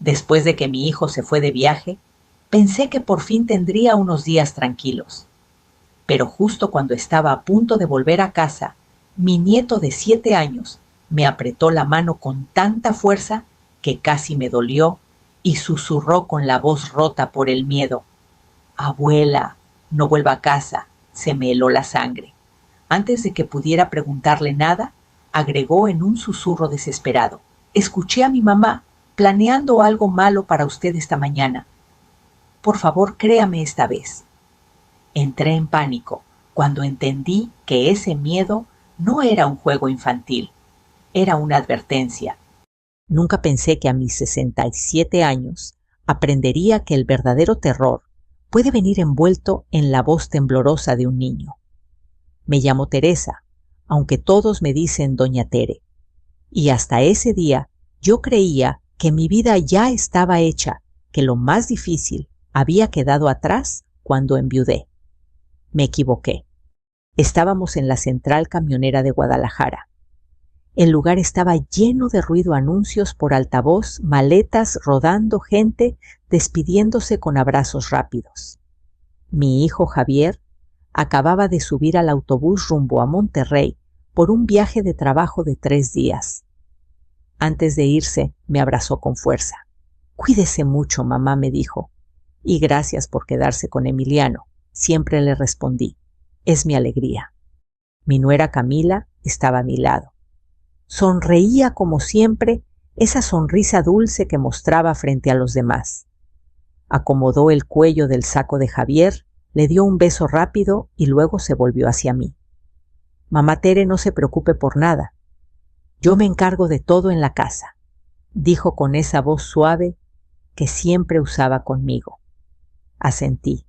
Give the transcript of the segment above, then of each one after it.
Después de que mi hijo se fue de viaje, pensé que por fin tendría unos días tranquilos. Pero justo cuando estaba a punto de volver a casa, mi nieto de 7 años me apretó la mano con tanta fuerza que casi me dolió y susurró con la voz rota por el miedo: «Abuela, no vuelva a casa», se me heló la sangre. Antes de que pudiera preguntarle nada, agregó en un susurro desesperado: «Escuché a mi mamá planeando algo malo para usted esta mañana. Por favor, créame esta vez». Entré en pánico cuando entendí que ese miedo no era un juego infantil, era una advertencia. Nunca pensé que a mis 67 años aprendería que el verdadero terror puede venir envuelto en la voz temblorosa de un niño. Me llamo Teresa, aunque todos me dicen Doña Tere. Y hasta ese día yo creía que mi vida ya estaba hecha, que lo más difícil había quedado atrás cuando enviudé. Me equivoqué. Estábamos en la central camionera de Guadalajara. El lugar estaba lleno de ruido, anuncios por altavoz, maletas rodando, gente despidiéndose con abrazos rápidos. Mi hijo Javier acababa de subir al autobús rumbo a Monterrey por un viaje de trabajo de 3 días. Antes de irse, me abrazó con fuerza. «Cuídese mucho, mamá», me dijo. «Y gracias por quedarse con Emiliano», siempre le respondí. «Es mi alegría». Mi nuera Camila estaba a mi lado. Sonreía como siempre, esa sonrisa dulce que mostraba frente a los demás. Acomodó el cuello del saco de Javier, le dio un beso rápido y luego se volvió hacia mí. «Mamá Tere, no se preocupe por nada. Yo me encargo de todo en la casa», dijo con esa voz suave que siempre usaba conmigo. Asentí.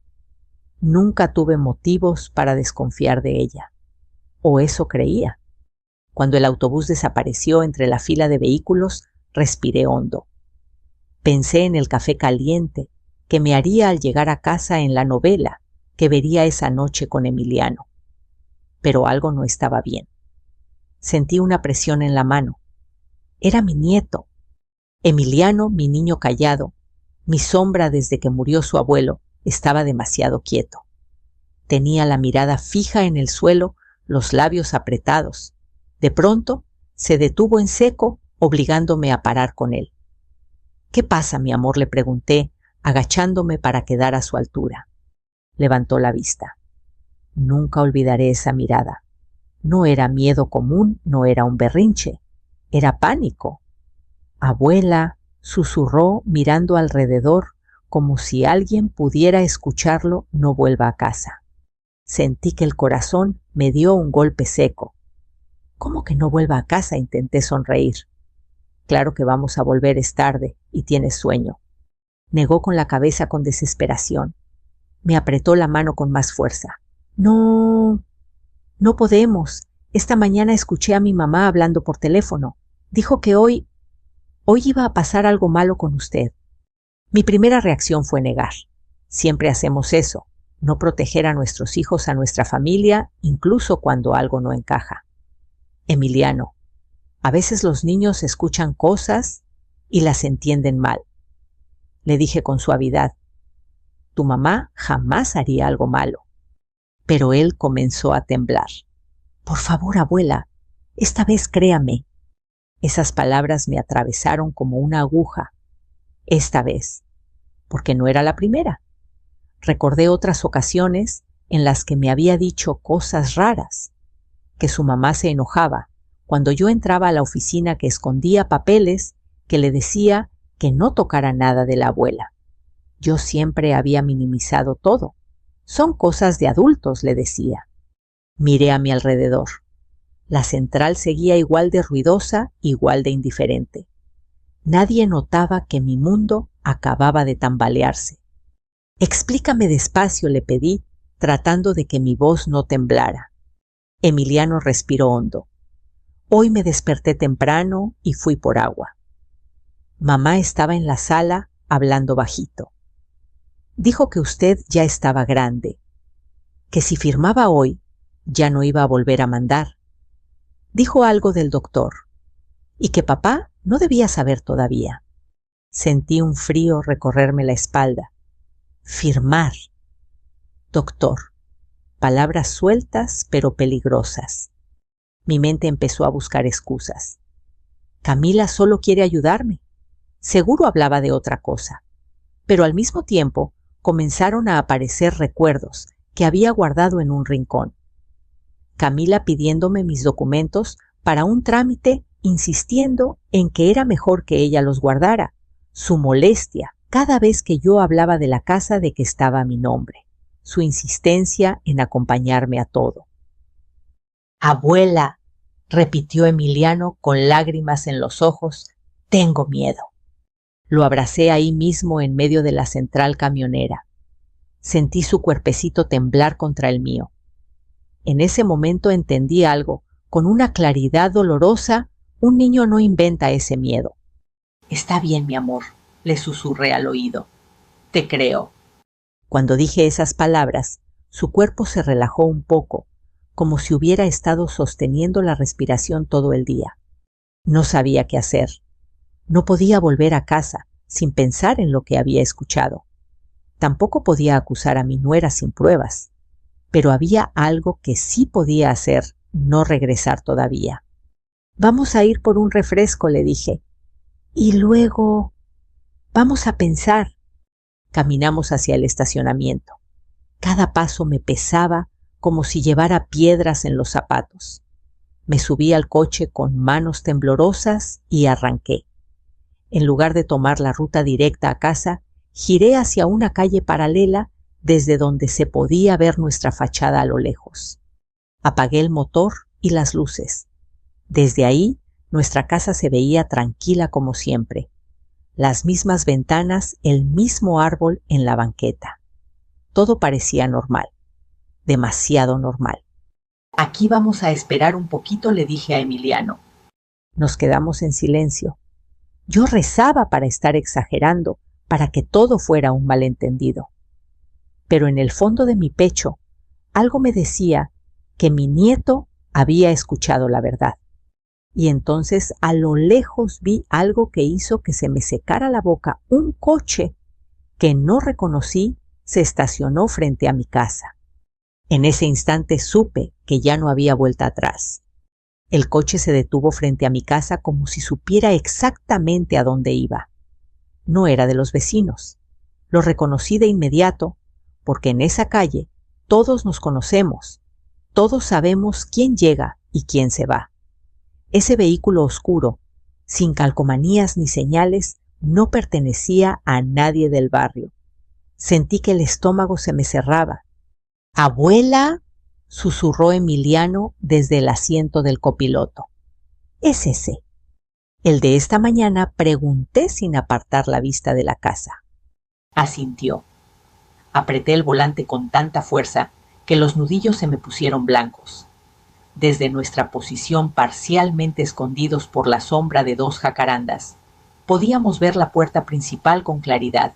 Nunca tuve motivos para desconfiar de ella. O eso creía. Cuando el autobús desapareció entre la fila de vehículos, respiré hondo. Pensé en el café caliente que me haría al llegar a casa, en la novela que vería esa noche con Emiliano. Pero algo no estaba bien. Sentí una presión en la mano. Era mi nieto. Emiliano, mi niño callado, mi sombra desde que murió su abuelo, estaba demasiado quieto. Tenía la mirada fija en el suelo, los labios apretados. De pronto, se detuvo en seco, obligándome a parar con él. «¿Qué pasa, mi amor?», le pregunté, agachándome para quedar a su altura. Levantó la vista. Nunca olvidaré esa mirada. No era miedo común, no era un berrinche, era pánico. «Abuela», susurró mirando alrededor como si alguien pudiera escucharlo, «no vuelva a casa». Sentí que el corazón me dio un golpe seco. «¿Cómo que no vuelva a casa?», intenté sonreír. «Claro que vamos a volver, es tarde y tienes sueño». Negó con la cabeza con desesperación. Me apretó la mano con más fuerza. «No, no podemos. Esta mañana escuché a mi mamá hablando por teléfono. Dijo que hoy iba a pasar algo malo con usted». Mi primera reacción fue negar. Siempre hacemos eso, no proteger a nuestros hijos, a nuestra familia, incluso cuando algo no encaja. «Emiliano, a veces los niños escuchan cosas y las entienden mal», le dije con suavidad. «Tu mamá jamás haría algo malo». Pero él comenzó a temblar. «Por favor, abuela, esta vez créame». Esas palabras me atravesaron como una aguja. Esta vez, porque no era la primera. Recordé otras ocasiones en las que me había dicho cosas raras, que su mamá se enojaba cuando yo entraba a la oficina, que escondía papeles, que le decía que no tocara nada de la abuela. Yo siempre había minimizado todo. «Son cosas de adultos», le decía. Miré a mi alrededor. La central seguía igual de ruidosa, igual de indiferente. Nadie notaba que mi mundo acababa de tambalearse. «Explícame despacio», le pedí, tratando de que mi voz no temblara. Emiliano respiró hondo. «Hoy me desperté temprano y fui por agua. Mamá estaba en la sala hablando bajito. Dijo que usted ya estaba grande, que si firmaba hoy ya no iba a volver a mandar. Dijo algo del doctor y que papá no debía saber todavía. Sentí un frío recorrerme la espalda. Firmar. Doctor. Palabras sueltas pero peligrosas. Mi mente empezó a buscar excusas. Camila solo quiere ayudarme. Seguro hablaba de otra cosa. Pero al mismo tiempo comenzaron a aparecer recuerdos que había guardado en un rincón. Camila pidiéndome mis documentos para un trámite, insistiendo en que era mejor que ella los guardara. Su molestia cada vez que yo hablaba de la casa de que estaba mi nombre. Su insistencia en acompañarme a todo. Abuela, repitió Emiliano con lágrimas en los ojos, tengo miedo. Lo abracé ahí mismo en medio de la central camionera. Sentí su cuerpecito temblar contra el mío. En ese momento entendí algo. Con una claridad dolorosa, un niño no inventa ese miedo. Está bien, mi amor, le susurré al oído. Te creo. Cuando dije esas palabras, su cuerpo se relajó un poco, como si hubiera estado sosteniendo la respiración todo el día. No sabía qué hacer. No podía volver a casa sin pensar en lo que había escuchado. Tampoco podía acusar a mi nuera sin pruebas. Pero había algo que sí podía hacer, no regresar todavía. Vamos a ir por un refresco, le dije. Y luego... Vamos a pensar. Caminamos hacia el estacionamiento. Cada paso me pesaba como si llevara piedras en los zapatos. Me subí al coche con manos temblorosas y arranqué. En lugar de tomar la ruta directa a casa, giré hacia una calle paralela desde donde se podía ver nuestra fachada a lo lejos. Apagué el motor y las luces. Desde ahí, nuestra casa se veía tranquila como siempre. Las mismas ventanas, el mismo árbol en la banqueta. Todo parecía normal. Demasiado normal. Aquí vamos a esperar un poquito, le dije a Emiliano. Nos quedamos en silencio. Yo rezaba para estar exagerando, para que todo fuera un malentendido. Pero en el fondo de mi pecho, algo me decía que mi nieto había escuchado la verdad. Y entonces a lo lejos vi algo que hizo que se me secara la boca. Un coche que no reconocí se estacionó frente a mi casa. En ese instante supe que ya no había vuelta atrás. El coche se detuvo frente a mi casa como si supiera exactamente a dónde iba. No era de los vecinos. Lo reconocí de inmediato porque en esa calle todos nos conocemos. Todos sabemos quién llega y quién se va. Ese vehículo oscuro, sin calcomanías ni señales, no pertenecía a nadie del barrio. Sentí que el estómago se me cerraba. «Abuela», susurró Emiliano desde el asiento del copiloto. «Es ese». El de esta mañana, pregunté sin apartar la vista de la casa. Asintió. Apreté el volante con tanta fuerza que los nudillos se me pusieron blancos. Desde nuestra posición parcialmente escondidos por la sombra de dos jacarandas, podíamos ver la puerta principal con claridad.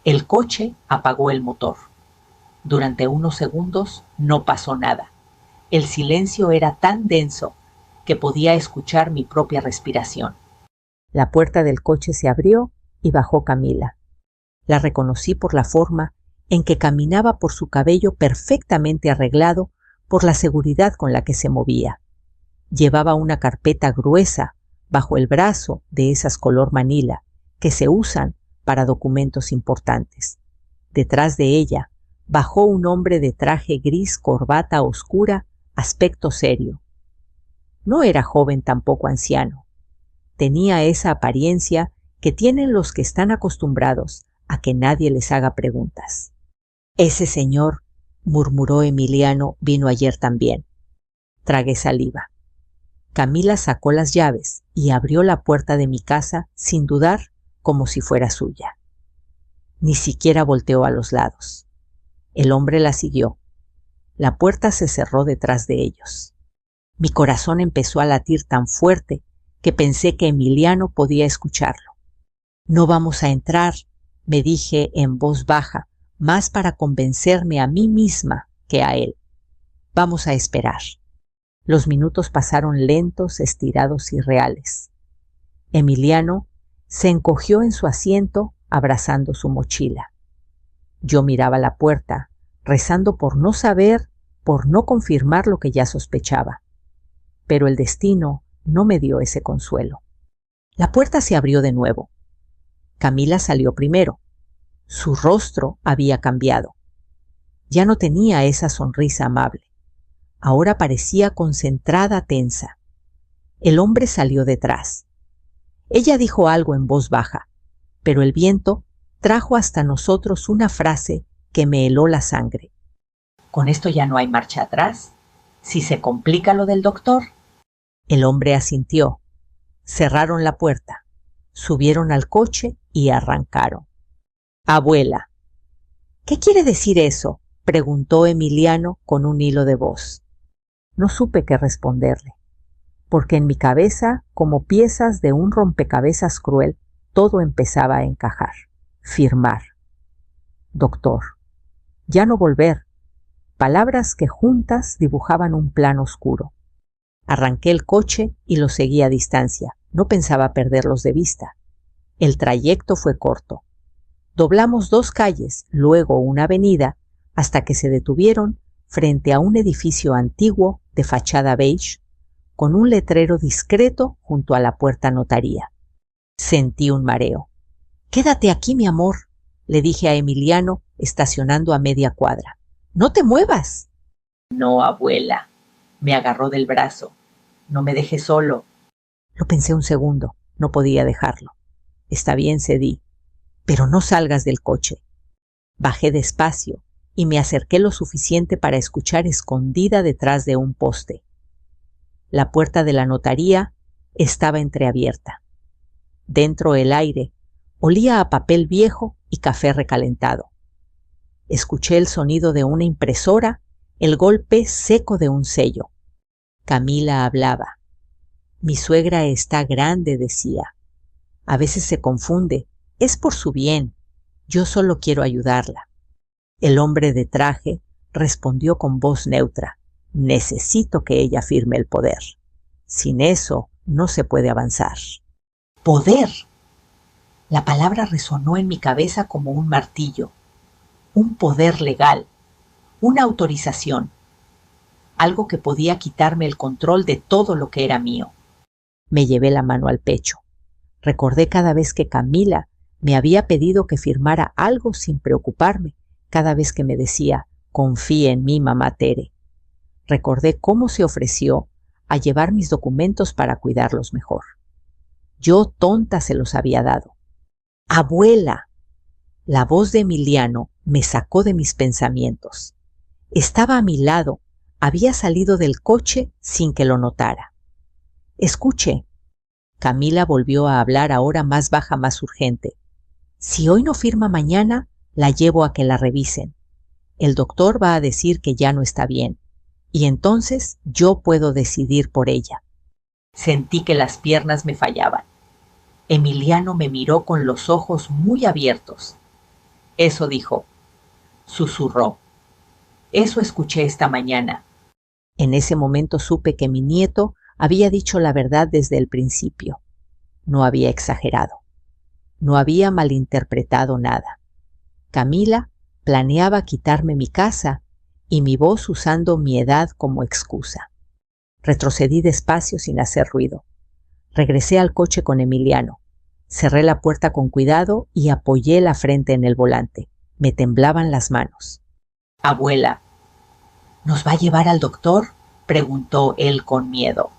El coche apagó el motor. Durante unos segundos no pasó nada. El silencio era tan denso que podía escuchar mi propia respiración. La puerta del coche se abrió y bajó Camila. La reconocí por la forma en que caminaba, por su cabello perfectamente arreglado, por la seguridad con la que se movía. Llevaba una carpeta gruesa bajo el brazo, de esas color manila, que se usan para documentos importantes. Detrás de ella bajó un hombre de traje gris, corbata oscura, aspecto serio. No era joven, tampoco anciano. Tenía esa apariencia que tienen los que están acostumbrados a que nadie les haga preguntas. «Ese señor», murmuró Emiliano, «vino ayer también». Tragué saliva. Camila sacó las llaves y abrió la puerta de mi casa sin dudar, como si fuera suya. Ni siquiera volteó a los lados. El hombre la siguió. La puerta se cerró detrás de ellos. Mi corazón empezó a latir tan fuerte que pensé que Emiliano podía escucharlo. «No vamos a entrar», me dije en voz baja, más para convencerme a mí misma que a él. «Vamos a esperar». Los minutos pasaron lentos, estirados y reales. Emiliano Se encogió en su asiento, abrazando su mochila. Yo miraba la puerta, rezando por no saber, por no confirmar lo que ya sospechaba. Pero el destino no me dio ese consuelo. La puerta se abrió de nuevo. Camila salió primero. Su rostro había cambiado. Ya no tenía esa sonrisa amable. Ahora parecía concentrada, tensa. El hombre salió detrás. Ella dijo algo en voz baja, pero el viento trajo hasta nosotros una frase que me heló la sangre. ¿Con esto ya no hay marcha atrás? ¿Si se complica lo del doctor? El hombre asintió. Cerraron la puerta, subieron al coche y arrancaron. Abuela. ¿Qué quiere decir eso?, preguntó Emiliano con un hilo de voz. No supe qué responderle, porque en mi cabeza, como piezas de un rompecabezas cruel, todo empezaba a encajar. Firmar. Doctor. Ya no volver. Palabras que juntas dibujaban un plano oscuro. Arranqué el coche y lo seguí a distancia. No pensaba perderlos de vista. El trayecto fue corto. Doblamos 2 calles, luego una avenida, hasta que se detuvieron frente a un edificio antiguo de fachada beige, con un letrero discreto junto a la puerta notaría. Sentí un mareo. «Quédate aquí, mi amor», le dije a Emiliano, estacionando a media cuadra. «¡No te muevas!». «No, abuela», me agarró del brazo. «No me dejes solo». Lo pensé un segundo, no podía dejarlo. «Está bien», cedí, «pero no salgas del coche». Bajé despacio y me acerqué lo suficiente para escuchar escondida detrás de un poste. La puerta de la notaría estaba entreabierta. Dentro el aire olía a papel viejo y café recalentado. Escuché el sonido de una impresora, el golpe seco de un sello. Camila hablaba. «Mi suegra está grande», decía. «A veces se confunde. Es por su bien. Yo solo quiero ayudarla». El hombre de traje respondió con voz neutra. «Necesito que ella firme el poder. Sin eso no se puede avanzar». «¡Poder!». La palabra resonó en mi cabeza como un martillo. Un poder legal, una autorización, algo que podía quitarme el control de todo lo que era mío. Me llevé la mano al pecho. Recordé cada vez que Camila me había pedido que firmara algo sin preocuparme, cada vez que me decía, «Confíe en mí, mamá Tere». Recordé cómo se ofreció a llevar mis documentos para cuidarlos mejor. Yo, tonta, se los había dado. «Abuela». La voz de Emiliano me sacó de mis pensamientos. Estaba a mi lado, había salido del coche sin que lo notara. «Escuche». Camila volvió a hablar, ahora más baja, más urgente. «Si hoy no firma mañana, la llevo a que la revisen. El doctor va a decir que ya no está bien, y entonces yo puedo decidir por ella». Sentí que las piernas me fallaban. Emiliano me miró con los ojos muy abiertos. «Eso dijo», susurró. «Eso escuché esta mañana». En ese momento supe que mi nieto había dicho la verdad desde el principio. No había exagerado. No había malinterpretado nada. Camila planeaba quitarme mi casa y mi voz usando mi edad como excusa. Retrocedí despacio sin hacer ruido. Regresé al coche con Emiliano. Cerré la puerta con cuidado y apoyé la frente en el volante. Me temblaban las manos. «Abuela, ¿nos va a llevar al doctor?», preguntó él con miedo.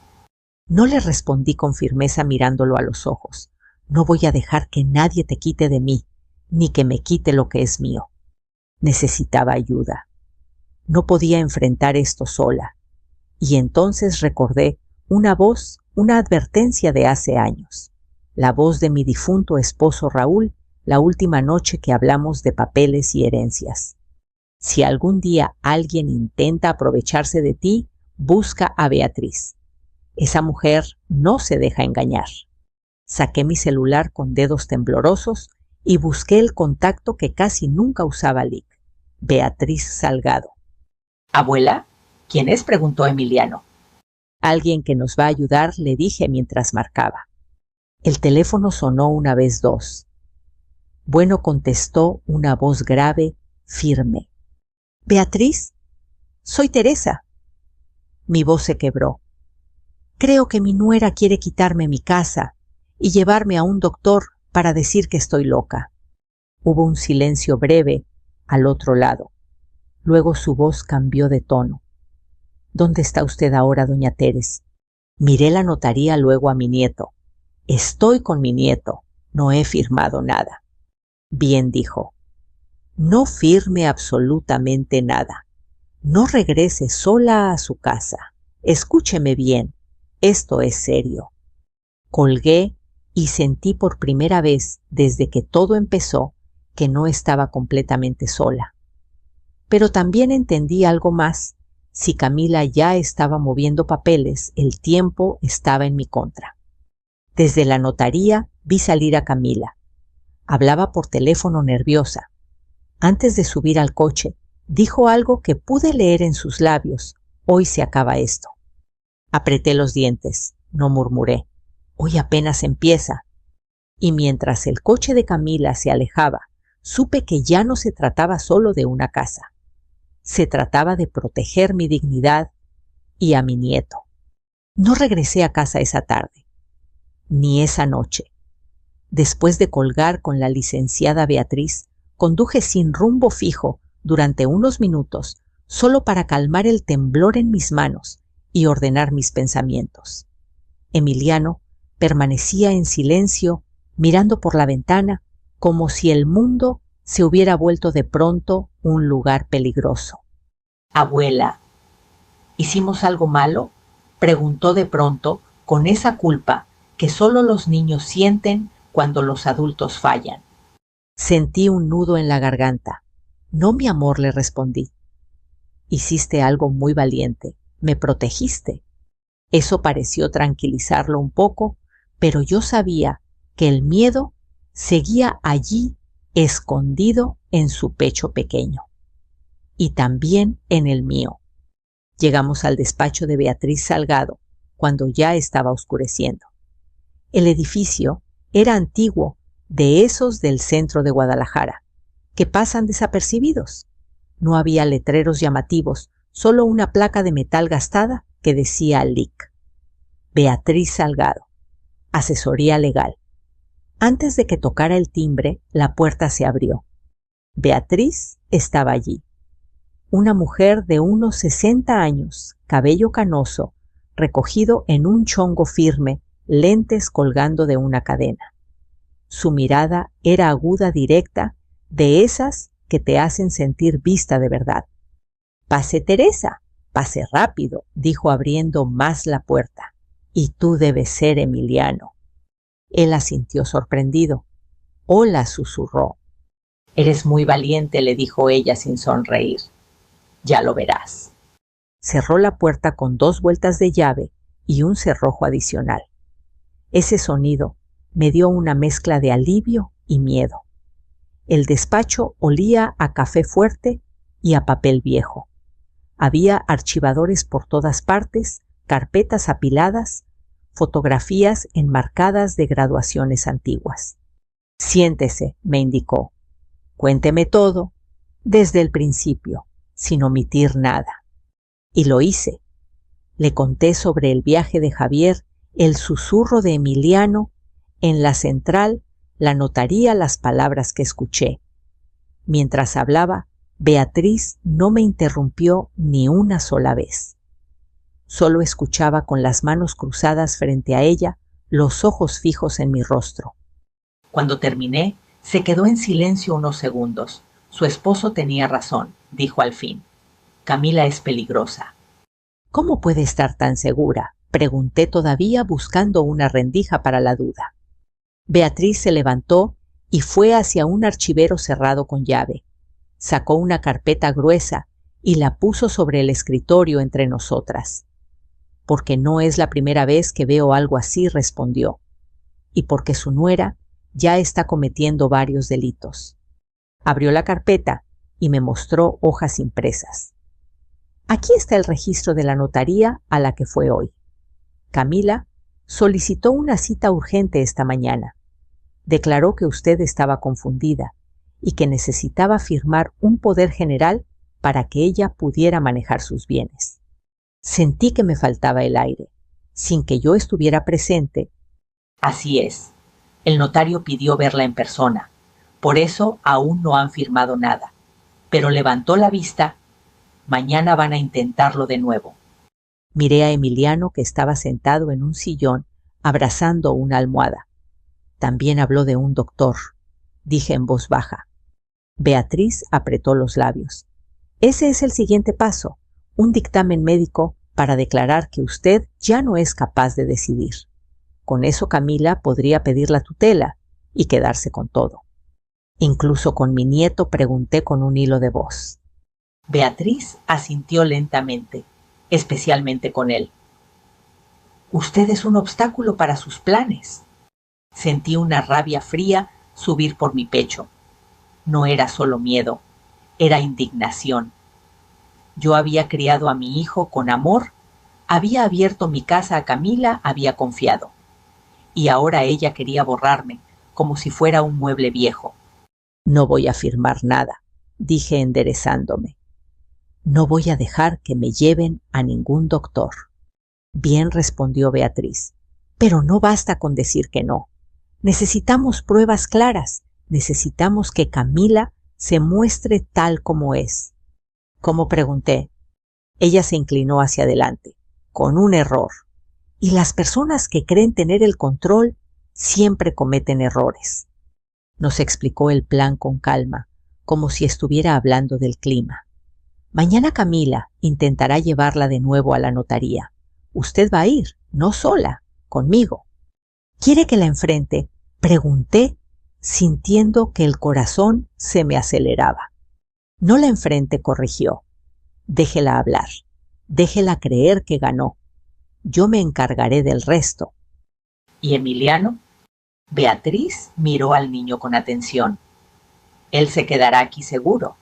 No le respondí con firmeza mirándolo a los ojos. «No voy a dejar que nadie te quite de mí, ni que me quite lo que es mío». Necesitaba ayuda. No podía enfrentar esto sola. Y entonces recordé una voz, una advertencia de hace años. La voz de mi difunto esposo Raúl, la última noche que hablamos de papeles y herencias. «Si algún día alguien intenta aprovecharse de ti, busca a Beatriz. Esa mujer no se deja engañar». Saqué mi celular con dedos temblorosos y busqué el contacto que casi nunca usaba Lic. Beatriz Salgado. «¿Abuela? ¿Quién es?», preguntó Emiliano. «Alguien que nos va a ayudar», le dije mientras marcaba. El teléfono sonó una vez dos. Bueno, contestó una voz grave, firme. —¿Beatriz? Soy Teresa. Mi voz se quebró. Creo que mi nuera quiere quitarme mi casa y llevarme a un doctor para decir que estoy loca. Hubo un silencio breve al otro lado. Luego su voz cambió de tono. —¿Dónde está usted ahora, doña Teres? Miré la notaría luego a mi nieto. Estoy con mi nieto. No he firmado nada. Bien, dijo. No firme absolutamente nada. No regrese sola a su casa. Escúcheme bien. Esto es serio. Colgué y sentí por primera vez desde que todo empezó que no estaba completamente sola. Pero también entendí algo más. Si Camila ya estaba moviendo papeles, el tiempo estaba en mi contra. Desde la notaría vi salir a Camila. Hablaba por teléfono nerviosa. Antes de subir al coche, dijo algo que pude leer en sus labios. Hoy se acaba esto. Apreté los dientes. No murmuré. Hoy apenas empieza. Y mientras el coche de Camila se alejaba, supe que ya no se trataba solo de una casa. Se trataba de proteger mi dignidad y a mi nieto. No regresé a casa esa tarde, ni esa noche. Después de colgar con la licenciada Beatriz, conduje sin rumbo fijo durante unos minutos, solo para calmar el temblor en mis manos y ordenar mis pensamientos. Emiliano permanecía en silencio, mirando por la ventana, como si el mundo se hubiera vuelto de pronto un lugar peligroso. —Abuela, ¿hicimos algo malo? Preguntó de pronto, con esa culpa que solo los niños sienten cuando los adultos fallan. Sentí un nudo en la garganta. No, mi amor, le respondí. Hiciste algo muy valiente. Me protegiste. Eso pareció tranquilizarlo un poco, pero yo sabía que el miedo seguía allí, escondido en su pecho pequeño. Y también en el mío. Llegamos al despacho de Beatriz Salgado, cuando ya estaba oscureciendo. El edificio era antiguo, de esos del centro de Guadalajara, que pasan desapercibidos. No había letreros llamativos, solo una placa de metal gastada que decía LIC. Beatriz Salgado, asesoría legal. Antes de que tocara el timbre, la puerta se abrió. Beatriz estaba allí. Una mujer de unos 60 años, cabello canoso, recogido en un chongo firme, lentes colgando de una cadena. Su mirada era aguda, directa, de esas que te hacen sentir vista de verdad. —Pase, Teresa, pase rápido —dijo abriendo más la puerta—. Y tú debes ser Emiliano. Él asintió sorprendido. —Hola —susurró. —Eres muy valiente —le dijo ella sin sonreír. —Ya lo verás. Cerró la puerta con 2 vueltas de llave y un cerrojo adicional. Ese sonido me dio una mezcla de alivio y miedo. El despacho olía a café fuerte y a papel viejo. Había archivadores por todas partes, carpetas apiladas, fotografías enmarcadas de graduaciones antiguas. —Siéntese —me indicó—. Cuénteme todo, desde el principio, sin omitir nada. Y lo hice. Le conté sobre el viaje de Javier, el susurro de Emiliano, en la central, la notaría, las palabras que escuché. Mientras hablaba, Beatriz no me interrumpió ni una sola vez. Solo escuchaba con las manos cruzadas frente a ella, los ojos fijos en mi rostro. Cuando terminé, se quedó en silencio unos segundos. Su esposo tenía razón, dijo al fin. Camila es peligrosa. —¿Cómo puede estar tan segura? Pregunté todavía buscando una rendija para la duda. Beatriz se levantó y fue hacia un archivero cerrado con llave. Sacó una carpeta gruesa y la puso sobre el escritorio entre nosotras. —Porque no es la primera vez que veo algo así —respondió—, y porque su nuera ya está cometiendo varios delitos. Abrió la carpeta y me mostró hojas impresas. Aquí está el registro de la notaría a la que fue hoy. Camila solicitó una cita urgente esta mañana. Declaró que usted estaba confundida y que necesitaba firmar un poder general para que ella pudiera manejar sus bienes. Sentí que me faltaba el aire. Sin que yo estuviera presente. Así es. El notario pidió verla en persona. Por eso aún no han firmado nada. Pero levantó la vista. Mañana van a intentarlo de nuevo. Miré a Emiliano, que estaba sentado en un sillón abrazando una almohada. También habló de un doctor, dije en voz baja. Beatriz apretó los labios. Ese es el siguiente paso, un dictamen médico para declarar que usted ya no es capaz de decidir. Con eso Camila podría pedir la tutela y quedarse con todo. Incluso con mi nieto pregunté con un hilo de voz. Beatriz asintió lentamente, especialmente con él. Usted es un obstáculo para sus planes. Sentí una rabia fría subir por mi pecho. No era solo miedo, era indignación. Yo había criado a mi hijo con amor, había abierto mi casa a Camila, había confiado. Y ahora ella quería borrarme, como si fuera un mueble viejo. No voy a firmar nada, dije enderezándome. No voy a dejar que me lleven a ningún doctor. Bien, respondió Beatriz, pero no basta con decir que no. Necesitamos pruebas claras, necesitamos que Camila se muestre tal como es. Como pregunté, ella se inclinó hacia adelante, con un error. Y las personas que creen tener el control siempre cometen errores. Nos explicó el plan con calma, como si estuviera hablando del clima. Mañana Camila intentará llevarla de nuevo a la notaría. Usted va a ir, no sola, conmigo. ¿Quiere que la enfrente? Pregunté, sintiendo que el corazón se me aceleraba. No la enfrente, corrigió. Déjela hablar. Déjela creer que ganó. Yo me encargaré del resto. ¿Y Emiliano? Beatriz miró al niño con atención. Él se quedará aquí seguro,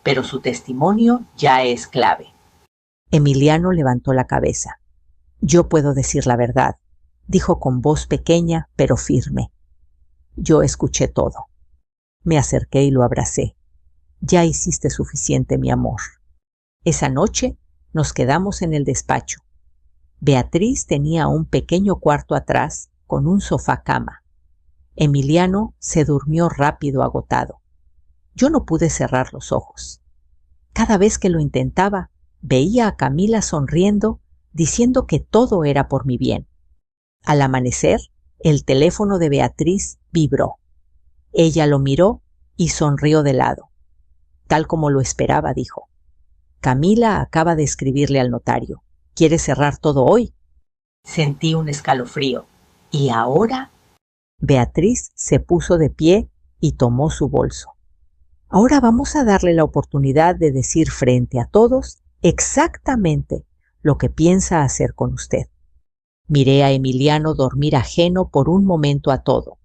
pero su testimonio ya es clave. Emiliano levantó la cabeza. Yo puedo decir la verdad, dijo con voz pequeña pero firme. Yo escuché todo. Me acerqué y lo abracé. Ya hiciste suficiente, mi amor. Esa noche nos quedamos en el despacho. Beatriz tenía un pequeño cuarto atrás con un sofá-cama. Emiliano se durmió rápido, agotado. Yo no pude cerrar los ojos. Cada vez que lo intentaba, veía a Camila sonriendo, diciendo que todo era por mi bien. Al amanecer, el teléfono de Beatriz vibró. Ella lo miró y sonrió de lado. Tal como lo esperaba, dijo. Camila acaba de escribirle al notario. ¿Quiere cerrar todo hoy? Sentí un escalofrío. ¿Y ahora? Beatriz se puso de pie y tomó su bolso. Ahora vamos a darle la oportunidad de decir frente a todos exactamente lo que piensa hacer con usted. Miré a Emiliano dormir ajeno por un momento a todo.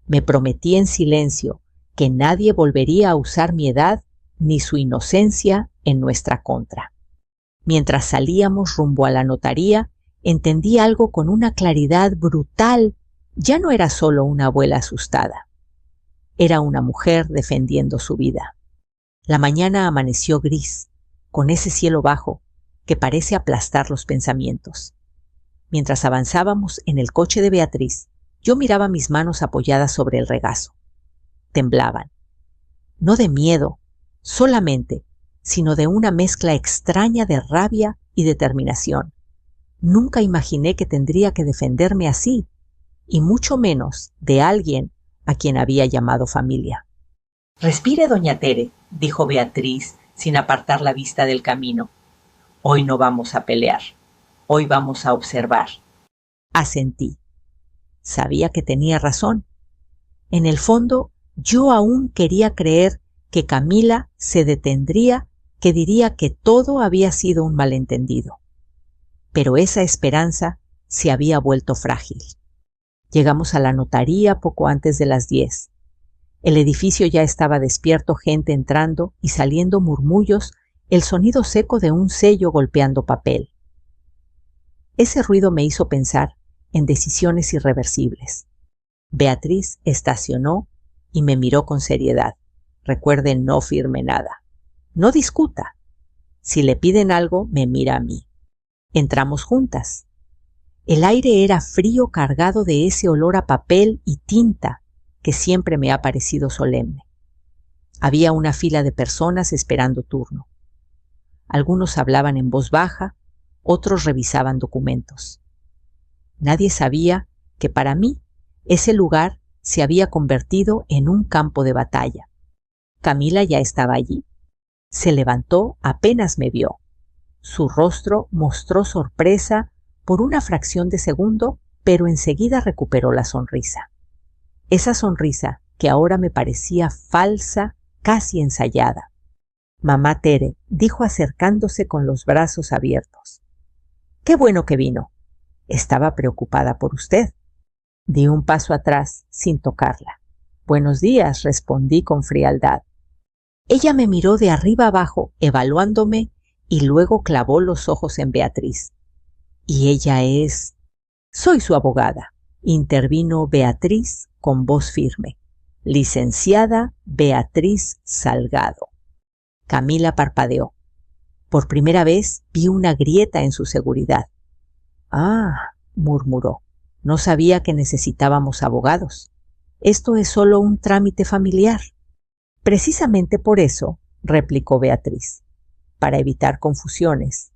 Me prometí en silencio que nadie volvería a usar mi edad ni su inocencia en nuestra contra. Mientras salíamos rumbo a la notaría, entendí algo con una claridad brutal. Ya no era solo una abuela asustada. Era una mujer defendiendo su vida. La mañana amaneció gris, con ese cielo bajo que parece aplastar los pensamientos. Mientras avanzábamos en el coche de Beatriz, yo miraba mis manos apoyadas sobre el regazo. Temblaban. No de miedo, solamente, sino de una mezcla extraña de rabia y determinación. Nunca imaginé que tendría que defenderme así, y mucho menos de alguien a quien había llamado familia. Respire, doña Tere, dijo Beatriz, sin apartar la vista del camino. Hoy no vamos a pelear. Hoy vamos a observar. Asentí. Sabía que tenía razón. En el fondo, yo aún quería creer que Camila se detendría, que diría que todo había sido un malentendido. Pero esa esperanza se había vuelto frágil. Llegamos a la notaría poco antes de las 10. El edificio ya estaba despierto, gente entrando y saliendo murmullos, el sonido seco de un sello golpeando papel. Ese ruido me hizo pensar en decisiones irreversibles. Beatriz estacionó y me miró con seriedad. Recuerde, no firme nada. No discuta. Si le piden algo, me mira a mí. Entramos juntas. El aire era frío, cargado de ese olor a papel y tinta que siempre me ha parecido solemne. Había una fila de personas esperando turno. Algunos hablaban en voz baja, otros revisaban documentos. Nadie sabía que para mí ese lugar se había convertido en un campo de batalla. Camila ya estaba allí. Se levantó apenas me vio. Su rostro mostró sorpresa por una fracción de segundo, pero enseguida recuperó la sonrisa. Esa sonrisa que ahora me parecía falsa, casi ensayada. Mamá Tere dijo acercándose con los brazos abiertos. «Qué bueno que vino. Estaba preocupada por usted». Di un paso atrás sin tocarla. «Buenos días», respondí con frialdad. Ella me miró de arriba abajo, evaluándome, y luego clavó los ojos en Beatriz. «¿Y ella es...?» «Soy su abogada», intervino Beatriz con voz firme. «Licenciada Beatriz Salgado». Camila parpadeó. Por primera vez vi una grieta en su seguridad. «Ah», murmuró, «no sabía que necesitábamos abogados. Esto es solo un trámite familiar». «Precisamente por eso», replicó Beatriz, «para evitar confusiones».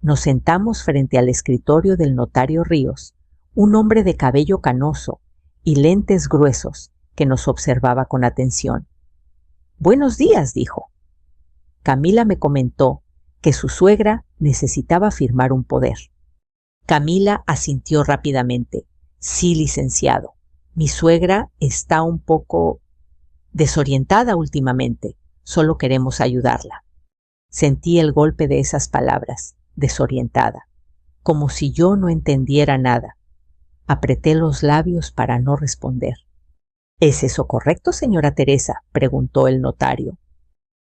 Nos sentamos frente al escritorio del notario Ríos, un hombre de cabello canoso y lentes gruesos que nos observaba con atención. «Buenos días», dijo. Camila me comentó que su suegra necesitaba firmar un poder. Camila asintió rápidamente. «Sí, licenciado. Mi suegra está un poco desorientada últimamente. Solo queremos ayudarla». Sentí el golpe de esas palabras, desorientada, como si yo no entendiera nada. Apreté los labios para no responder. «¿Es eso correcto, señora Teresa?», preguntó el notario.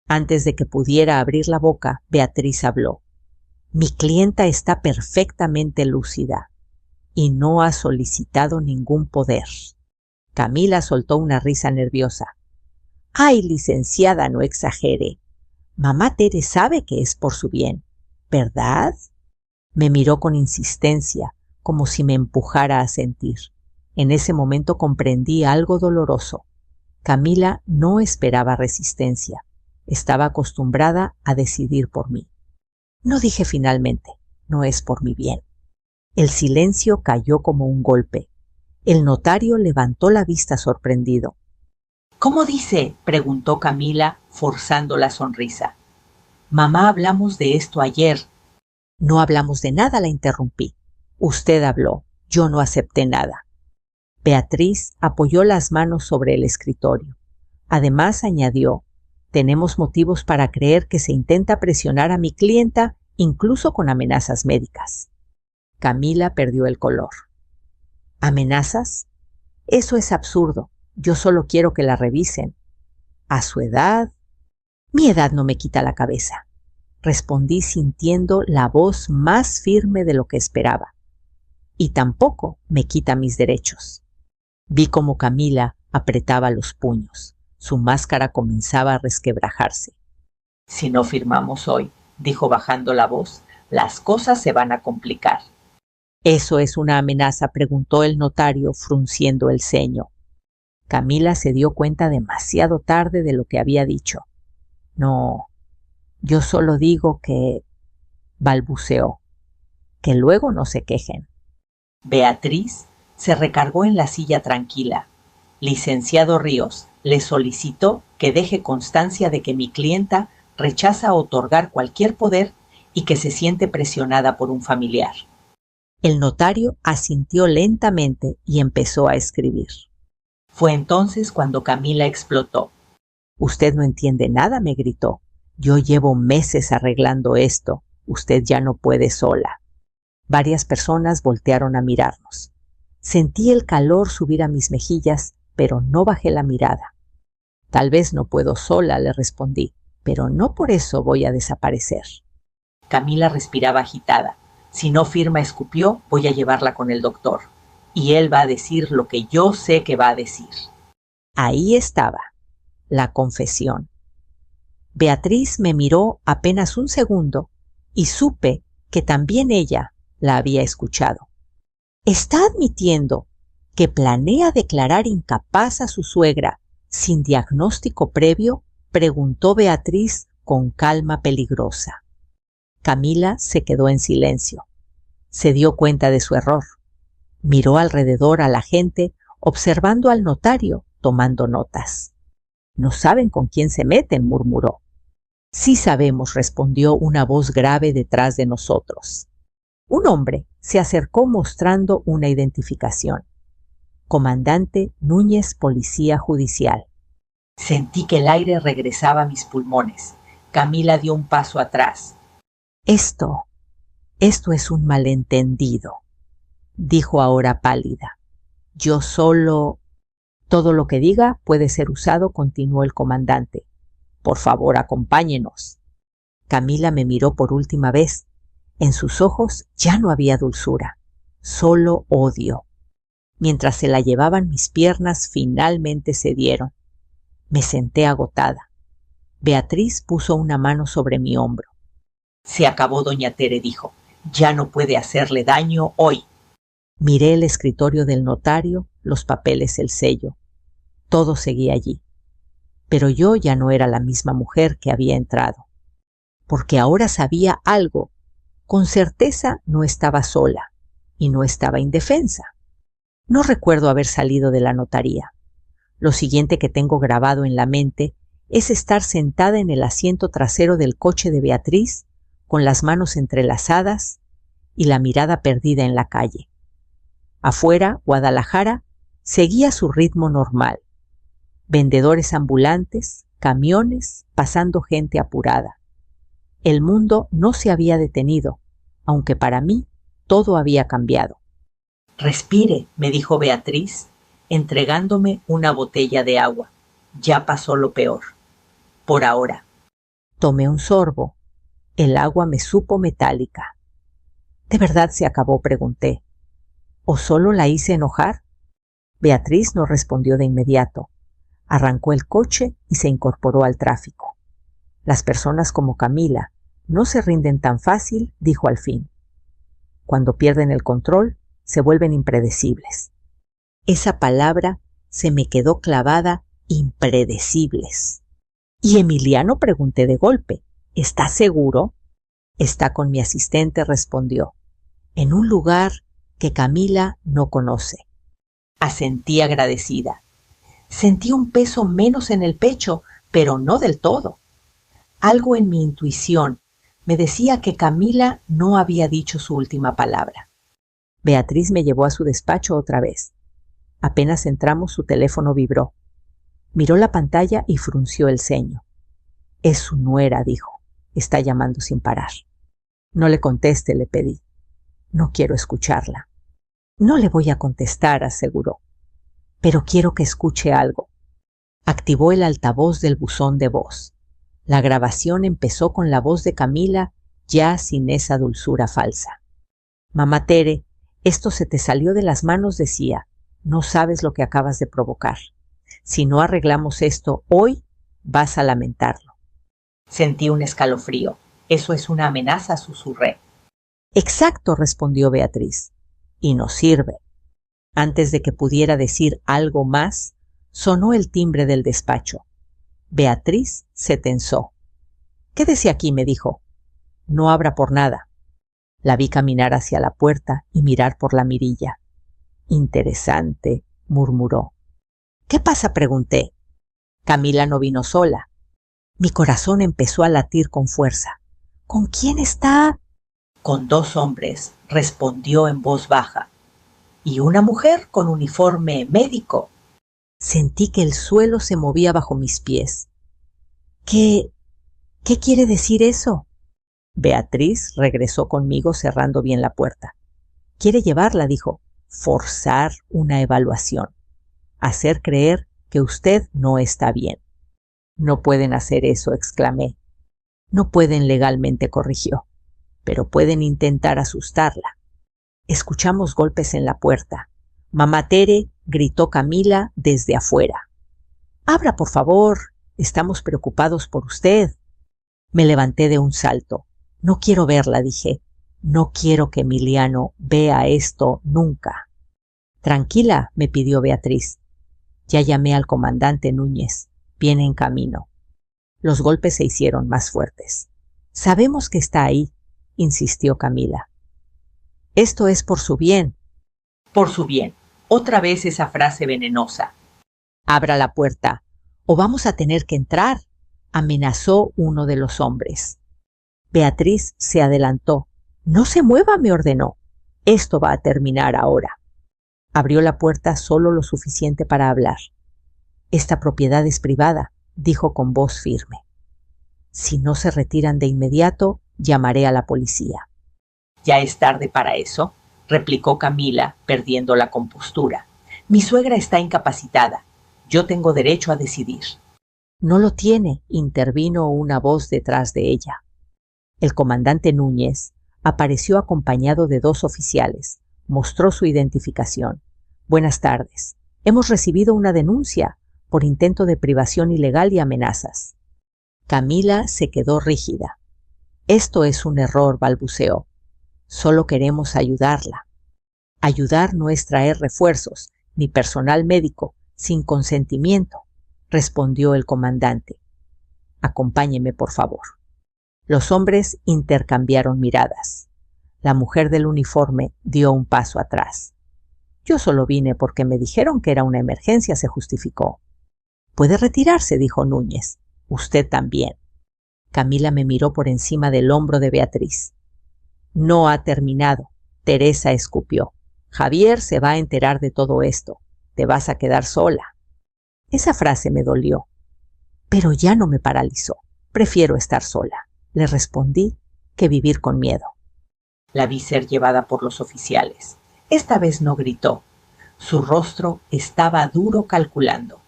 Antes de que pudiera abrir la boca, Beatriz habló. «Mi clienta está perfectamente lúcida y no ha solicitado ningún poder». Camila soltó una risa nerviosa. «Ay, licenciada, no exagere. Mamá Tere sabe que es por su bien, ¿verdad?». Me miró con insistencia, como si me empujara a sentir. En ese momento comprendí algo doloroso. Camila no esperaba resistencia. Estaba acostumbrada a decidir por mí. No dije finalmente, «no es por mi bien». El silencio cayó como un golpe. El notario levantó la vista sorprendido. «¿Cómo dice?», preguntó Camila, forzando la sonrisa. «Mamá, hablamos de esto ayer». «No hablamos de nada», la interrumpí. «Usted habló, yo no acepté nada». Beatriz apoyó las manos sobre el escritorio. Además añadió, «tenemos motivos para creer que se intenta presionar a mi clienta, incluso con amenazas médicas». Camila perdió el color. «¿Amenazas? Eso es absurdo. Yo solo quiero que la revisen». «¿A su edad?» «Mi edad no me quita la cabeza», respondí sintiendo la voz más firme de lo que esperaba. «Y tampoco me quita mis derechos». Vi cómo Camila apretaba los puños. Su máscara comenzaba a resquebrajarse. «Si no firmamos hoy», dijo bajando la voz, «las cosas se van a complicar». «¿Eso es una amenaza?», preguntó el notario, frunciendo el ceño. Camila se dio cuenta demasiado tarde de lo que había dicho. «No, yo solo digo que...», balbuceó, «que luego no se quejen». Beatriz se recargó en la silla tranquila. «Licenciado Ríos, le solicitó que deje constancia de que mi clienta rechaza otorgar cualquier poder y que se siente presionada por un familiar». El notario asintió lentamente y empezó a escribir. Fue entonces cuando Camila explotó. «Usted no entiende nada», me gritó. «Yo llevo meses arreglando esto. Usted ya no puede sola». Varias personas voltearon a mirarnos. Sentí el calor subir a mis mejillas, pero no bajé la mirada. «Tal vez no puedo sola», le respondí, «pero no por eso voy a desaparecer». Camila respiraba agitada. «Si no firma», escupió, «voy a llevarla con el doctor». y él va a decir lo que yo sé que va a decir. Ahí estaba, la confesión. Beatriz me miró apenas un segundo y supe que también ella la había escuchado. ¿Está admitiendo que planea declarar incapaz a su suegra sin diagnóstico previo?, preguntó Beatriz con calma peligrosa. Camila se quedó en silencio. Se dio cuenta de su error. Miró alrededor a la gente, observando al notario, tomando notas. «No saben con quién se meten», murmuró. «Sí sabemos», respondió una voz grave detrás de nosotros. Un hombre se acercó mostrando una identificación. Comandante Núñez, Policía Judicial. Sentí que el aire regresaba a mis pulmones. Camila dio un paso atrás. Esto es un malentendido», dijo ahora pálida. «Yo solo...». «Todo lo que diga puede ser usado», continuó el comandante. «Por favor, acompáñenos». Camila me miró por última vez. En sus ojos ya no había dulzura, solo odio. Mientras se la llevaban, mis piernas finalmente cedieron. Me senté agotada. Beatriz puso una mano sobre mi hombro. «Se acabó, doña Tere», dijo. «Ya no puede hacerle daño hoy». Miré el escritorio del notario, los papeles, el sello. Todo seguía allí. Pero yo ya no era la misma mujer que había entrado. Porque ahora sabía algo. Con certeza no estaba sola y no estaba indefensa. No recuerdo haber salido de la notaría. Lo siguiente que tengo grabado en la mente es estar sentada en el asiento trasero del coche de Beatriz, con las manos entrelazadas y la mirada perdida en la calle. Afuera, Guadalajara seguía su ritmo normal. Vendedores ambulantes, camiones, pasando gente apurada. El mundo no se había detenido, aunque para mí todo había cambiado. «Respire», me dijo Beatriz, entregándome una botella de agua. «Ya pasó lo peor. Por ahora». Tomé un sorbo. El agua me supo metálica. «¿De verdad se acabó?», pregunté. «¿O solo la hice enojar?». Beatriz no respondió de inmediato. Arrancó el coche y se incorporó al tráfico. «Las personas como Camila no se rinden tan fácil», dijo al fin. «Cuando pierden el control, se vuelven impredecibles». Esa palabra se me quedó clavada, impredecibles. «¿Y Emiliano?», pregunté de golpe. «¿Está seguro?». «Está con mi asistente», respondió. «En un lugar que Camila no conoce». Asentí agradecida. Sentí un peso menos en el pecho, pero no del todo. Algo en mi intuición me decía que Camila no había dicho su última palabra. Beatriz me llevó a su despacho otra vez. Apenas entramos, su teléfono vibró. Miró la pantalla y frunció el ceño. «Es su nuera», dijo. «Está llamando sin parar». «No le conteste», le pedí. «No quiero escucharla». «No le voy a contestar», aseguró. «Pero quiero que escuche algo». Activó el altavoz del buzón de voz. La grabación empezó con la voz de Camila, ya sin esa dulzura falsa. «Mamá Tere, esto se te salió de las manos», decía. «No sabes lo que acabas de provocar. Si no arreglamos esto hoy, vas a lamentarlo». Sentí un escalofrío. «¿Eso es una amenaza?», susurré. «Exacto», respondió Beatriz. «Y no sirve». Antes de que pudiera decir algo más, sonó el timbre del despacho. Beatriz se tensó. «Quédese aquí», me dijo. «No abra por nada». La vi caminar hacia la puerta y mirar por la mirilla. «Interesante», murmuró. «¿Qué pasa?», pregunté. «Camila no vino sola». Mi corazón empezó a latir con fuerza. «¿Con quién está?». «Con 2 hombres», respondió en voz baja. «Y una mujer con uniforme médico». Sentí que el suelo se movía bajo mis pies. ¿Qué quiere decir eso?». Beatriz regresó conmigo cerrando bien la puerta. «Quiere llevarla», dijo. «Forzar una evaluación. Hacer creer que usted no está bien». «No pueden hacer eso», exclamé. «No pueden legalmente», corrigió. «Pero pueden intentar asustarla». Escuchamos golpes en la puerta. Mamá Tere, gritó Camila desde afuera. Abra, por favor. Estamos preocupados por usted. Me levanté de un salto. No quiero verla, dije. No quiero que Emiliano vea esto nunca. Tranquila, me pidió Beatriz. Ya llamé al comandante Núñez. Viene en camino. Los golpes se hicieron más fuertes. Sabemos que está ahí, insistió Camila. Esto es por su bien. Por su bien. Otra vez esa frase venenosa. Abra la puerta, o vamos a tener que entrar, amenazó uno de los hombres. Beatriz se adelantó. No se mueva, me ordenó. Esto va a terminar ahora. Abrió la puerta solo lo suficiente para hablar. Esta propiedad es privada, dijo con voz firme. Si no se retiran de inmediato, llamaré a la policía. Ya es tarde para eso, replicó Camila, perdiendo la compostura. Mi suegra está incapacitada. Yo tengo derecho a decidir. No lo tiene, intervino una voz detrás de ella. El comandante Núñez apareció acompañado de 2 oficiales. Mostró su identificación. Buenas tardes. Hemos recibido una denuncia por intento de privación ilegal y amenazas. Camila se quedó rígida. Esto es un error, balbuceó. Solo queremos ayudarla. Ayudar no es traer refuerzos, ni personal médico, sin consentimiento, respondió el comandante. Acompáñeme, por favor. Los hombres intercambiaron miradas. La mujer del uniforme dio un paso atrás. Yo solo vine porque me dijeron que era una emergencia, se justificó. Puede retirarse, dijo Núñez. Usted también. Camila me miró por encima del hombro de Beatriz. No ha terminado. Teresa escupió. Javier se va a enterar de todo esto. Te vas a quedar sola. Esa frase me dolió, pero ya no me paralizó. Prefiero estar sola, le respondí, que vivir con miedo. La vi ser llevada por los oficiales. Esta vez no gritó. Su rostro estaba duro calculando.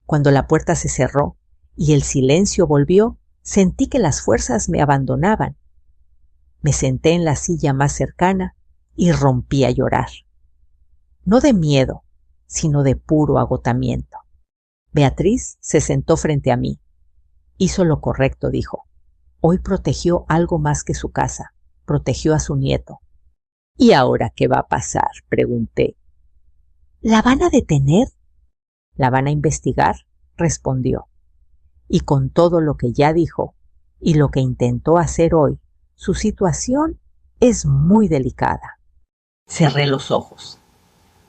Cuando la puerta se cerró y el silencio volvió, sentí que las fuerzas me abandonaban. Me senté en la silla más cercana y rompí a llorar. No de miedo, sino de puro agotamiento. Beatriz se sentó frente a mí. Hizo lo correcto, dijo. Hoy protegió algo más que su casa. Protegió a su nieto. ¿Y ahora qué va a pasar?, pregunté. ¿La van a detener? ¿La van a investigar?, respondió. Y con todo lo que ya dijo y lo que intentó hacer hoy, su situación es muy delicada. Cerré los ojos.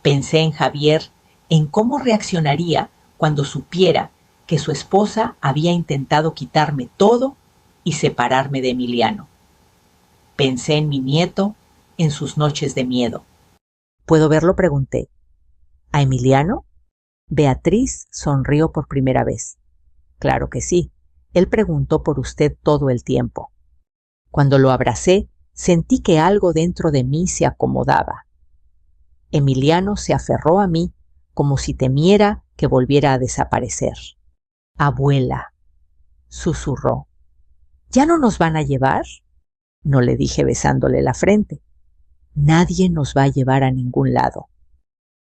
Pensé en Javier, en cómo reaccionaría cuando supiera que su esposa había intentado quitarme todo y separarme de Emiliano. Pensé en mi nieto, en sus noches de miedo. ¿Puedo verlo?, pregunté. ¿A Emiliano? Beatriz sonrió por primera vez. Claro que sí. Él preguntó por usted todo el tiempo. Cuando lo abracé, sentí que algo dentro de mí se acomodaba. Emiliano se aferró a mí como si temiera que volviera a desaparecer. Abuela, susurró. ¿Ya no nos van a llevar? No, le dije besándole la frente. Nadie nos va a llevar a ningún lado.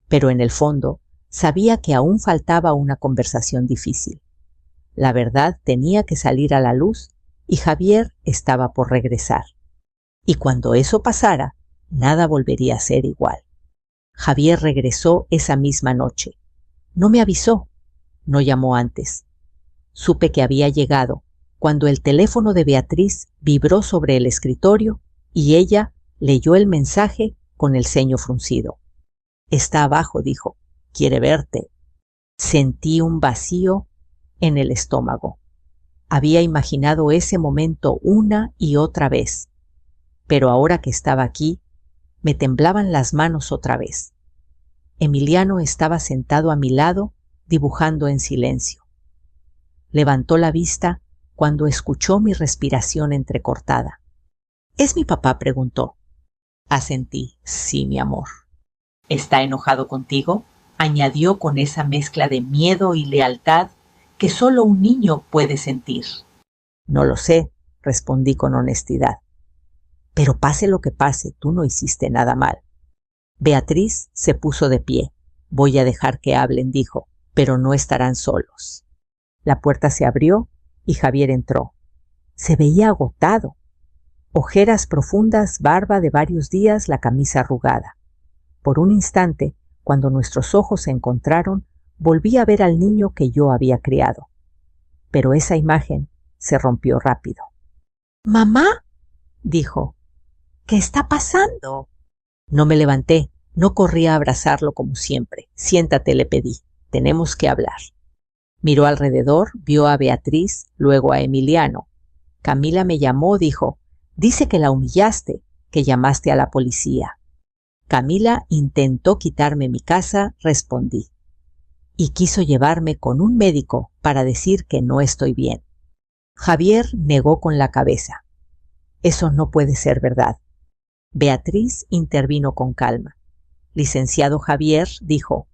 Pero en el fondo sabía que aún faltaba una conversación difícil. La verdad tenía que salir a la luz y Javier estaba por regresar. Y cuando eso pasara, nada volvería a ser igual. Javier regresó esa misma noche. No me avisó, no llamó antes. Supe que había llegado cuando el teléfono de Beatriz vibró sobre el escritorio y ella leyó el mensaje con el ceño fruncido. Está abajo, dijo. Quiere verte. Sentí un vacío en el estómago. Había imaginado ese momento una y otra vez, pero ahora que estaba aquí, me temblaban las manos otra vez. Emiliano estaba sentado a mi lado, dibujando en silencio. Levantó la vista cuando escuchó mi respiración entrecortada. ¿Es mi papá?, preguntó. Asentí. Sí, mi amor. ¿Está enojado contigo?, añadió con esa mezcla de miedo y lealtad que solo un niño puede sentir. No lo sé, respondí con honestidad. Pero pase lo que pase, tú no hiciste nada mal. Beatriz se puso de pie. Voy a dejar que hablen, dijo, pero no estarán solos. La puerta se abrió y Javier entró. Se veía agotado. Ojeras profundas, barba de varios días, la camisa arrugada. Por un instante, cuando nuestros ojos se encontraron, volví a ver al niño que yo había criado. Pero esa imagen se rompió rápido. «¿Mamá?», dijo. «¿Qué está pasando?». No me levanté, no corrí a abrazarlo como siempre. «Siéntate», le pedí. «Tenemos que hablar». Miró alrededor, vio a Beatriz, luego a Emiliano. «Camila me llamó», dijo. «Dice que la humillaste, que llamaste a la policía». «Camila intentó quitarme mi casa», respondí. «Y quiso llevarme con un médico para decir que no estoy bien». Javier negó con la cabeza. «Eso no puede ser verdad». Beatriz intervino con calma. «Licenciado Javier», dijo,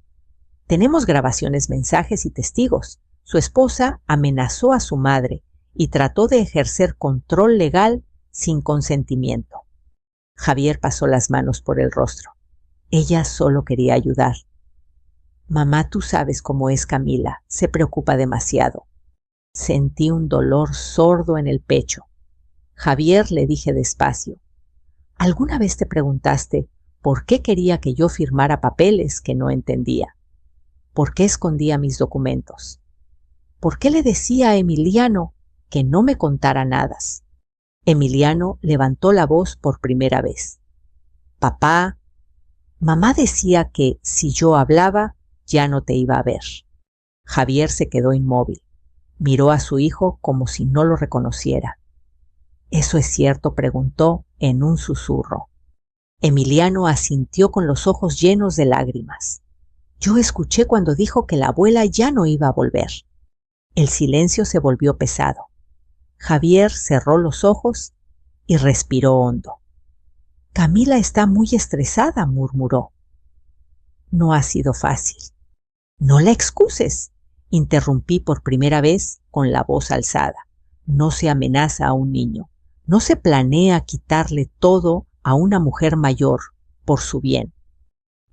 «tenemos grabaciones, mensajes y testigos. Su esposa amenazó a su madre y trató de ejercer control legal sin consentimiento». Javier pasó las manos por el rostro. Ella solo quería ayudar. «Mamá, tú sabes cómo es Camila, se preocupa demasiado». Sentí un dolor sordo en el pecho. «Javier», le dije despacio, ¿alguna vez te preguntaste por qué quería que yo firmara papeles que no entendía? ¿Por qué escondía mis documentos? ¿Por qué le decía a Emiliano que no me contara nada?» Emiliano levantó la voz por primera vez. «Papá, mamá decía que si yo hablaba ya no te iba a ver». Javier se quedó inmóvil. Miró a su hijo como si no lo reconociera. «¿Eso es cierto?», preguntó en un susurro. Emiliano asintió con los ojos llenos de lágrimas. «Yo escuché cuando dijo que la abuela ya no iba a volver». El silencio se volvió pesado. Javier cerró los ojos y respiró hondo. «Camila está muy estresada», murmuró. «No ha sido fácil». «No la excuses», interrumpí por primera vez con la voz alzada. «No se amenaza a un niño. No se planea quitarle todo a una mujer mayor por su bien».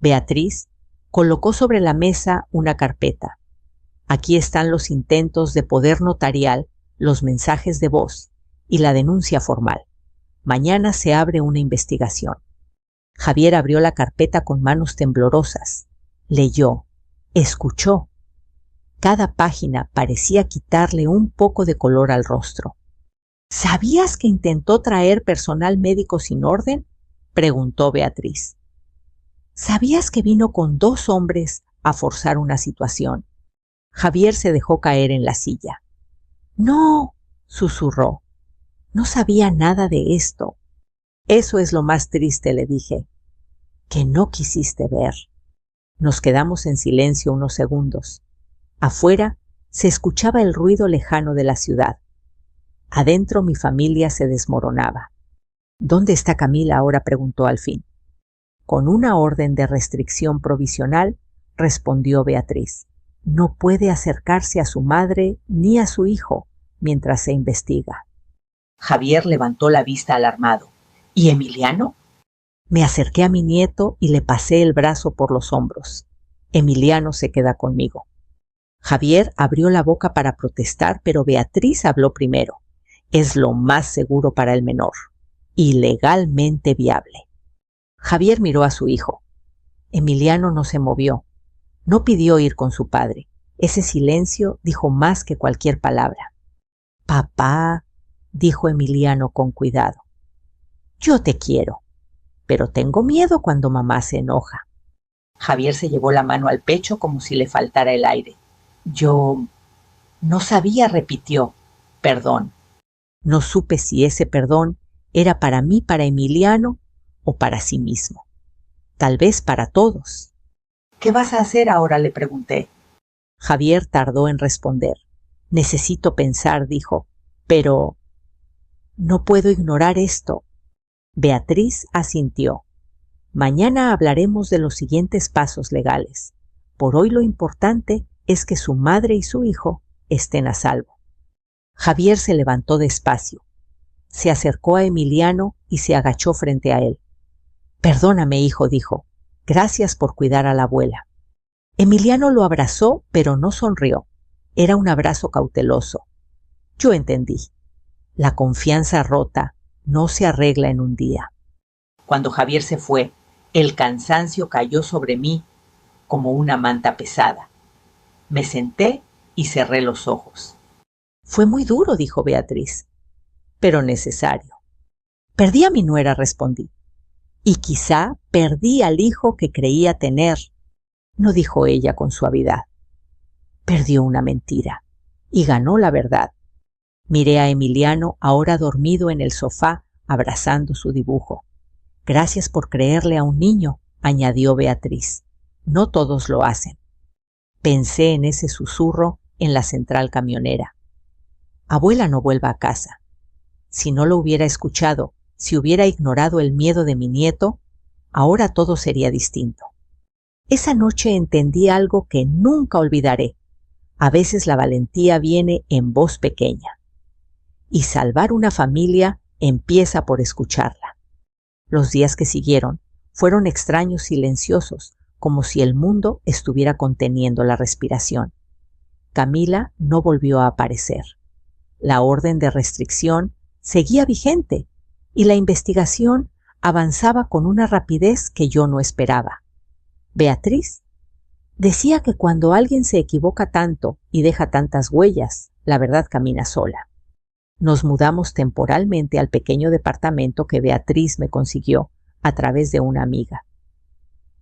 Beatriz colocó sobre la mesa una carpeta. «Aquí están los intentos de poder notarial, los mensajes de voz y la denuncia formal. Mañana se abre una investigación». Javier abrió la carpeta con manos temblorosas. Leyó, escuchó. Cada página parecía quitarle un poco de color al rostro. «¿Sabías que intentó traer personal médico sin orden?», preguntó Beatriz. «¿Sabías que vino con 2 hombres a forzar una situación?». Javier se dejó caer en la silla. «No», susurró, «no sabía nada de esto». «Eso es lo más triste», le dije, «que no quisiste ver». Nos quedamos en silencio unos segundos. Afuera se escuchaba el ruido lejano de la ciudad. Adentro mi familia se desmoronaba. «¿Dónde está Camila ahora?», preguntó al fin. «Con una orden de restricción provisional», respondió Beatriz. «No puede acercarse a su madre ni a su hijo mientras se investiga». Javier levantó la vista alarmado. «¿Y Emiliano?». Me acerqué a mi nieto y le pasé el brazo por los hombros. «Emiliano se queda conmigo». Javier abrió la boca para protestar, pero Beatriz habló primero. «Es lo más seguro para el menor y legalmente viable». Javier miró a su hijo. Emiliano no se movió. No pidió ir con su padre. Ese silencio dijo más que cualquier palabra. «Papá», dijo Emiliano con cuidado, «yo te quiero, pero tengo miedo cuando mamá se enoja». Javier se llevó la mano al pecho como si le faltara el aire. «Yo no sabía», repitió. «Perdón». No supe si ese perdón era para mí, para Emiliano o para sí mismo. Tal vez para todos. «¿Qué vas a hacer ahora?», le pregunté. Javier tardó en responder. «Necesito pensar», dijo, «pero no puedo ignorar esto». Beatriz asintió. «Mañana hablaremos de los siguientes pasos legales. Por hoy lo importante es que su madre y su hijo estén a salvo». Javier se levantó despacio. Se acercó a Emiliano y se agachó frente a él. «Perdóname, hijo», dijo. Gracias por cuidar a la abuela. Emiliano lo abrazó, pero no sonrió. Era un abrazo cauteloso. Yo entendí. La confianza rota no se arregla en un día. Cuando Javier se fue, el cansancio cayó sobre mí como una manta pesada. Me senté y cerré los ojos. Fue muy duro, dijo Beatriz, pero necesario. Perdí a mi nuera, respondí. Y quizá perdí al hijo que creía tener, no dijo ella con suavidad. Perdió una mentira y ganó la verdad. Miré a Emiliano ahora dormido en el sofá, abrazando su dibujo. Gracias por creerle a un niño, añadió Beatriz. No todos lo hacen. Pensé en ese susurro en la central camionera. Abuela no vuelva a casa. Si no lo hubiera escuchado, si hubiera ignorado el miedo de mi nieto, ahora todo sería distinto. Esa noche entendí algo que nunca olvidaré. A veces la valentía viene en voz pequeña. Y salvar una familia empieza por escucharla. Los días que siguieron fueron extraños, silenciosos, como si el mundo estuviera conteniendo la respiración. Camila no volvió a aparecer. La orden de restricción seguía vigente y la investigación avanzaba con una rapidez que yo no esperaba. Beatriz decía que cuando alguien se equivoca tanto y deja tantas huellas, la verdad camina sola. Nos mudamos temporalmente al pequeño departamento que Beatriz me consiguió a través de una amiga.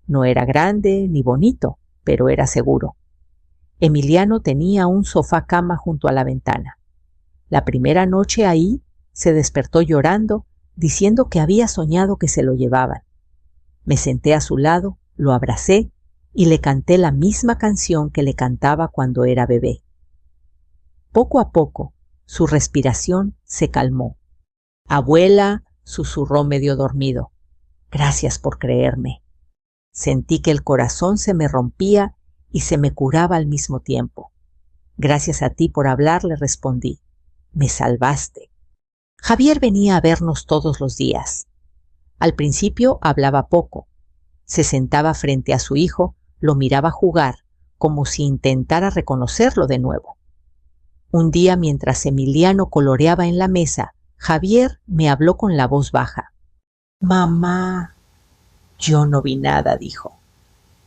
No era grande ni bonito, pero era seguro. Emiliano tenía un sofá cama junto a la ventana. La primera noche ahí se despertó llorando, diciendo que había soñado que se lo llevaban. Me senté a su lado, lo abracé y le canté la misma canción que le cantaba cuando era bebé. Poco a poco, su respiración se calmó. Abuela, susurró medio dormido. Gracias por creerme. Sentí que el corazón se me rompía y se me curaba al mismo tiempo. Gracias a ti por hablar, le respondí. Me salvaste. Javier venía a vernos todos los días. Al principio hablaba poco. Se sentaba frente a su hijo, lo miraba jugar, como si intentara reconocerlo de nuevo. Un día, mientras Emiliano coloreaba en la mesa, Javier me habló con la voz baja. Mamá. Yo no vi nada, dijo.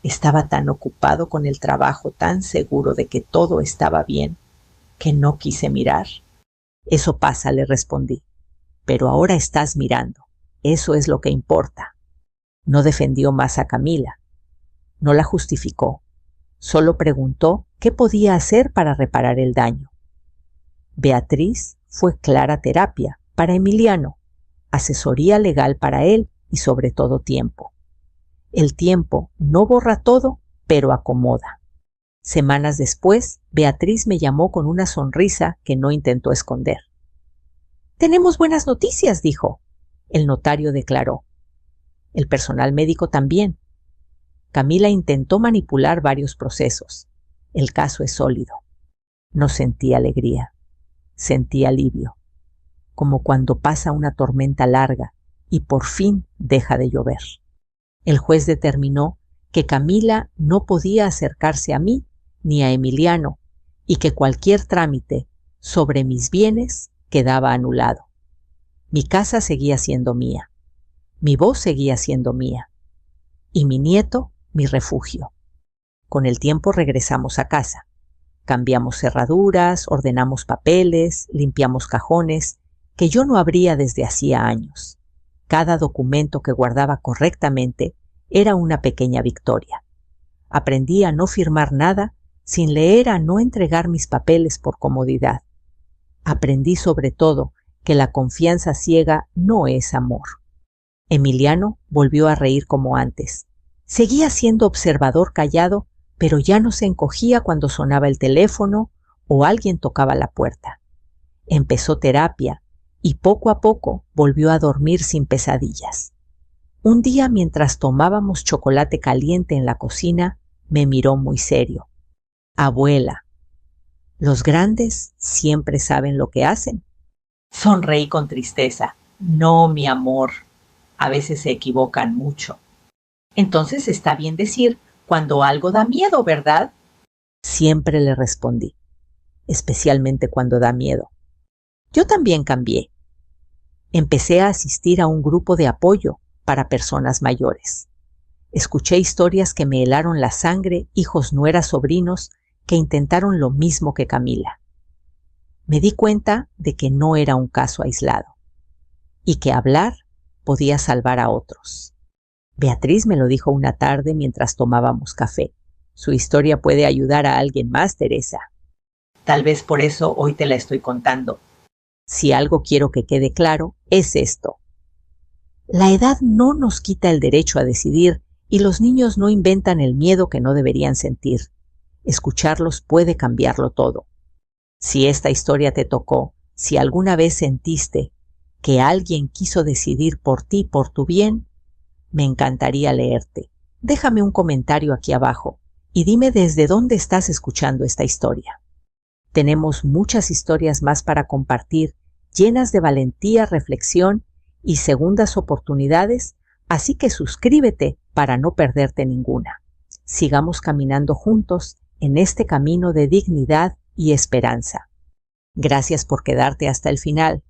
Estaba tan ocupado con el trabajo, tan seguro de que todo estaba bien, que no quise mirar. Eso pasa, le respondí. Pero ahora estás mirando. Eso es lo que importa. No defendió más a Camila. No la justificó. Solo preguntó qué podía hacer para reparar el daño. Beatriz fue clara terapia para Emiliano, asesoría legal para él y sobre todo tiempo. El tiempo no borra todo, pero acomoda. Semanas después, Beatriz me llamó con una sonrisa que no intentó esconder. Tenemos buenas noticias, dijo. El notario declaró. El personal médico también. Camila intentó manipular varios procesos. El caso es sólido. No sentí alegría. Sentí alivio. Como cuando pasa una tormenta larga y por fin deja de llover. El juez determinó que Camila no podía acercarse a mí ni a Emiliano y que cualquier trámite sobre mis bienes quedaba anulado. Mi casa seguía siendo mía, mi voz seguía siendo mía y mi nieto mi refugio. Con el tiempo regresamos a casa. Cambiamos cerraduras, ordenamos papeles, limpiamos cajones que yo no abría desde hacía años. Cada documento que guardaba correctamente era una pequeña victoria. Aprendí a no firmar nada sin leer, a no entregar mis papeles por comodidad. Aprendí sobre todo que la confianza ciega no es amor. Emiliano volvió a reír como antes. Seguía siendo observador callado, pero ya no se encogía cuando sonaba el teléfono o alguien tocaba la puerta. Empezó terapia y poco a poco volvió a dormir sin pesadillas. Un día, mientras tomábamos chocolate caliente en la cocina, me miró muy serio. Abuela, ¿los grandes siempre saben lo que hacen? Sonreí con tristeza. No, mi amor. A veces se equivocan mucho. Entonces está bien decir cuando algo da miedo, ¿verdad? Siempre le respondí, especialmente cuando da miedo. Yo también cambié. Empecé a asistir a un grupo de apoyo para personas mayores. Escuché historias que me helaron la sangre, hijos, nueras, sobrinos, que intentaron lo mismo que Camila. Me di cuenta de que no era un caso aislado y que hablar podía salvar a otros. Beatriz me lo dijo una tarde mientras tomábamos café. Su historia puede ayudar a alguien más, Teresa. Tal vez por eso hoy te la estoy contando. Si algo quiero que quede claro, es esto. La edad no nos quita el derecho a decidir y los niños no inventan el miedo que no deberían sentir. Escucharlos puede cambiarlo todo. Si esta historia te tocó, si alguna vez sentiste que alguien quiso decidir por ti, por tu bien, me encantaría leerte. Déjame un comentario aquí abajo y dime desde dónde estás escuchando esta historia. Tenemos muchas historias más para compartir, llenas de valentía, reflexión y segundas oportunidades, así que suscríbete para no perderte ninguna. Sigamos caminando juntos en este camino de dignidad y esperanza. Gracias por quedarte hasta el final.